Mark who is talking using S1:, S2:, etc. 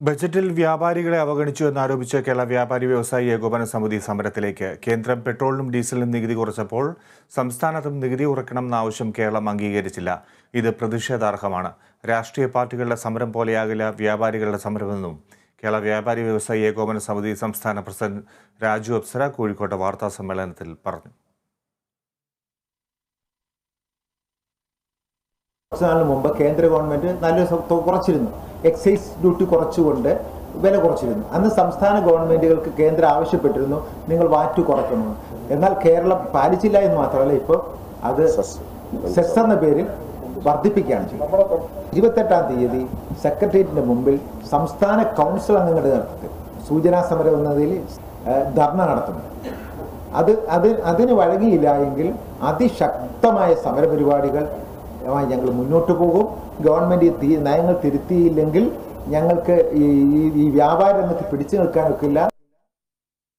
S1: ബജറ്റിൽ വ്യാപാരികളെ അവഗണിച്ചു എന്നാരോപിച്ച് കേരള വ്യാപാരി വ്യവസായി ഏകോപന സമിതി സമരത്തിലേക്ക്. കേന്ദ്രം പെട്രോളിനും ഡീസലിനും നികുതി കുറച്ചപ്പോൾ സംസ്ഥാനത്തും നികുതി കുറയ്ക്കണമെന്ന ആവശ്യം കേരളം അംഗീകരിച്ചില്ല. ഇത് പ്രതിഷേധാർഹമാണ്. രാഷ്ട്രീയ പാർട്ടികളുടെ സമരം പോലെയാകില്ല വ്യാപാരികളുടെ സമരമെന്നും കേരള വ്യാപാരി വ്യവസായി ഏകോപന സമിതി സംസ്ഥാന പ്രസിഡന്റ് രാജു അപ്സര കോഴിക്കോട്ടെ വാർത്താ സമ്മേളനത്തിൽ പറഞ്ഞു.
S2: കുറച്ചുനാളിന് മുമ്പ് കേന്ദ്ര ഗവൺമെന്റ് നല്ലൊരു തുക കുറച്ചിരുന്നു. എക്സൈസ് ഡ്യൂട്ടി കുറച്ചുകൊണ്ട് വില കുറച്ചിരുന്നു. അന്ന് സംസ്ഥാന ഗവൺമെന്റുകൾക്ക് കേന്ദ്രം ആവശ്യപ്പെട്ടിരുന്നു നിങ്ങൾ വാറ്റ് കുറയ്ക്കണമെന്ന്. എന്നാൽ കേരളം പാലിച്ചില്ല എന്ന് മാത്രമല്ല, ഇപ്പോൾ അത് സെസ് എന്ന പേരിൽ വർദ്ധിപ്പിക്കുകയാണ് ചെയ്യുന്നത്. 28-ാം തീയതി സെക്രട്ടേറിയറ്റിന്റെ മുമ്പിൽ സംസ്ഥാന കൗൺസിൽ അംഗങ്ങളുടെ നേതൃത്വത്തിൽ സൂചനാ സമരം എന്നതിൽ ധർണ നടത്തുന്നു. അതിന് വഴങ്ങിയില്ല എങ്കിൽ അതിശക്തമായ സമരപരിപാടികൾ ഞങ്ങൾ മുന്നോട്ട് പോകും. ഗവൺമെന്റ് നയങ്ങൾ തിരുത്തിയില്ലെങ്കിൽ ഞങ്ങൾക്ക് ഈ വ്യാപാര രംഗത്ത് പിടിച്ചു നിൽക്കാനൊക്കില്ല.